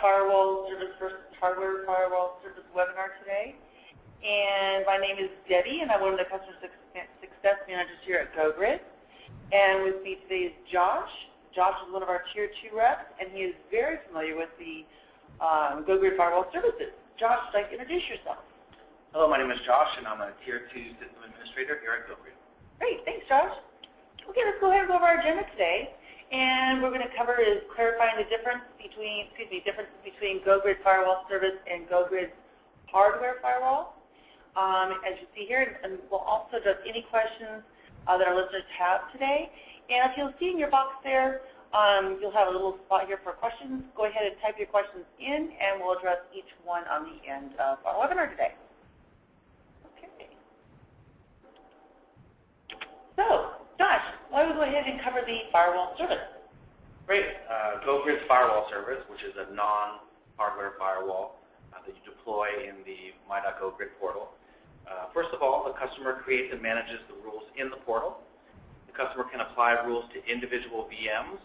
Firewall Service versus Hardware Firewall Service webinar today. And my name is Debbie, and I'm one of the Customer Success Managers here at GoGrid. And with me today is Josh. Josh is one of our Tier 2 reps, and he is very familiar with the GoGrid Firewall services. Josh, would you like to introduce yourself? Hello, my name is Josh, and I'm a Tier 2 System Administrator here at GoGrid. Great, thanks, Josh. Okay, let's go ahead and go over our agenda today. And we're going to cover is clarifying the differences between GoGrid Firewall Service and GoGrid's hardware firewall. As you see here, and we'll also address any questions that our listeners have today. And if you'll see in your box there, you'll have a little spot here for questions. Go ahead and type your questions in, and we'll address each one on the end of our webinar today. Okay. So, Josh, why don't we go ahead and cover the firewall service? Great. GoGrid's firewall service, which is a non-hardware firewall that you deploy in the My.GoGrid portal. First of all, the customer creates and manages the rules in the portal. The customer can apply rules to individual VMs.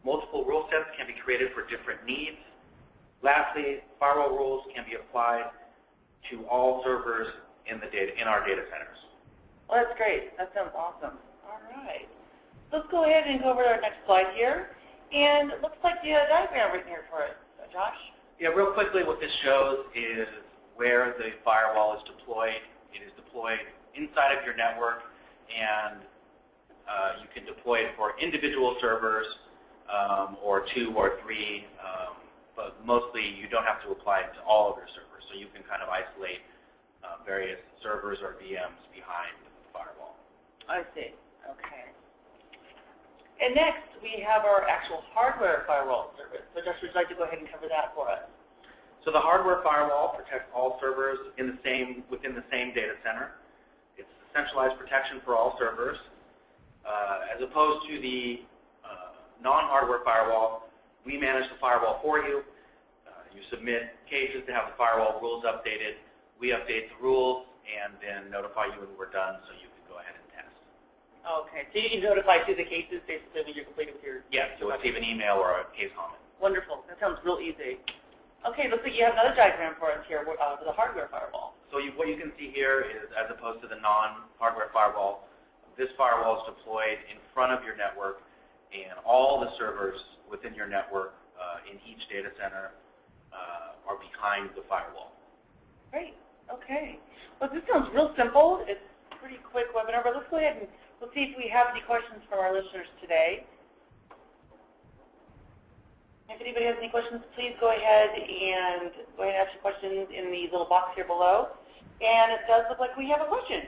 Multiple rule sets can be created for different needs. Lastly, firewall rules can be applied to all servers in our data centers. Well, that's great. That sounds awesome. All right. Let's go ahead and go over to our next slide here. And it looks like you have a diagram written here for us. Josh? Yeah, real quickly, what this shows is where the firewall is deployed. It is deployed inside of your network, and you can deploy it for individual servers or 2 or 3, but mostly you don't have to apply it to all of your servers. So you can kind of isolate various servers or VMs behind the firewall. I see. Okay. And next, we have our actual hardware firewall service. So Josh, would you like to go ahead and cover that for us? So the hardware firewall protects all servers within the same data center. It's centralized protection for all servers. As opposed to the non-hardware firewall, we manage the firewall for you. You submit cases to have the firewall rules updated. We update the rules and then notify you when we're done so you can go ahead and test. Okay, so you can notify through the cases basically when you're completed with your... Yes, you'll receive an email or a case comment. Wonderful. That sounds real easy. Okay, looks like you have another diagram for us here for the hardware firewall. So what you can see here is, as opposed to the non-hardware firewall, this firewall is deployed in front of your network, and all the servers within your network in each data center are behind the firewall. Great. Okay. Well, this sounds real simple. It's a pretty quick webinar, but let's go ahead and we'll see if we have any questions from our listeners today. If anybody has any questions, please go ahead and ask your questions in the little box here below. And it does look like we have a question.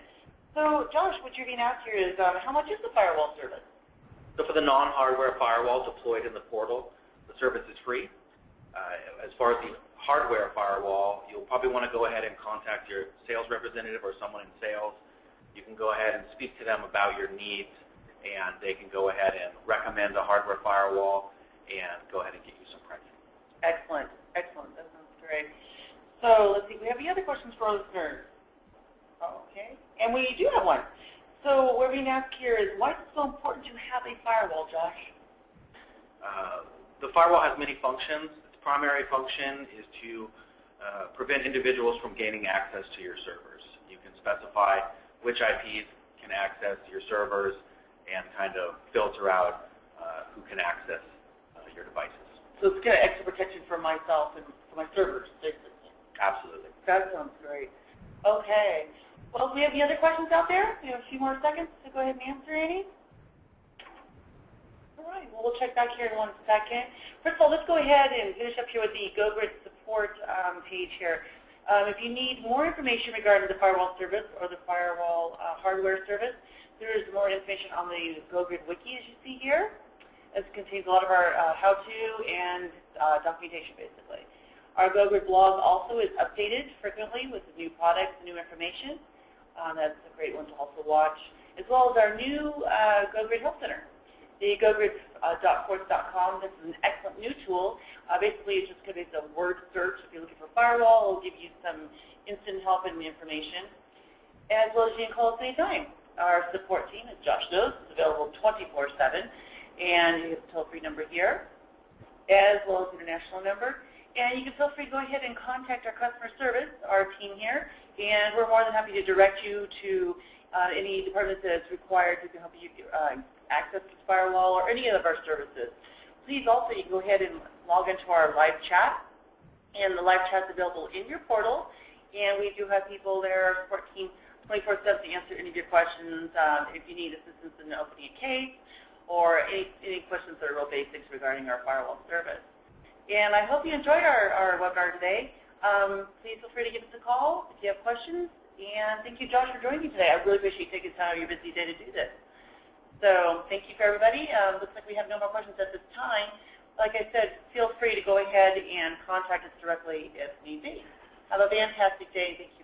So, Josh, what you're being asked here is, how much is the firewall service? So for the non-hardware firewall deployed in the portal, the service is free. As far as the hardware firewall, you'll probably want to go ahead and contact your sales representative or someone in sales. You can go ahead and speak to them about your needs, and they can go ahead and recommend a hardware firewall and go ahead and get you some pricing. Excellent. Excellent. That sounds great. So let's see. Do we have any other questions for our listeners? Okay. And we do have one. So what we're being asked here is, why is it so important to have a firewall, Josh? The firewall has many functions. Its primary function is to prevent individuals from gaining access to your servers. You can specify which IPs can access your servers and kind of filter out who can access your devices. So it's kind of extra protection for myself and for my servers, basically. Absolutely. That sounds great. Okay. Well, do we have any other questions out there? We have a few more seconds to go ahead and answer any. All right. Well, we'll check back here in 1 second. First of all, let's go ahead and finish up here with the GoGrid support page here. If you need more information regarding the firewall service or the firewall hardware service, there is more information on the GoGrid wiki, as you see here. This contains a lot of our how-to and documentation, basically. Our GoGrid blog also is updated frequently with new products and new information. That's a great one to also watch, as well as our new GoGrid Help Center. The GoGrid.course.com. This is an excellent new tool. Basically, it's just going to be a word search. If you're looking for firewall, it'll give you some instant help and information, as well as you can call us anytime. Our support team, as Josh knows, is available 24/7, and you have a toll-free number here. as well as international number. And you can feel free to go ahead and contact our customer service, our team here, and we're more than happy to direct you to any department that's required to help you access this firewall or any of our services. Please also, you can go ahead and log into our live chat, and the live chat's available in your portal, and we do have people there, support team 24/7 to answer any of your questions if you need assistance in opening a case or any questions that are real basics regarding our firewall service. And I hope you enjoyed our webinar today. Please feel free to give us a call if you have questions. And thank you, Josh, for joining me today. I really appreciate you taking time out of your busy day to do this. So thank you for everybody. Looks like we have no more questions at this time. Like I said, feel free to go ahead and contact us directly if need be. Have a fantastic day. Thank you.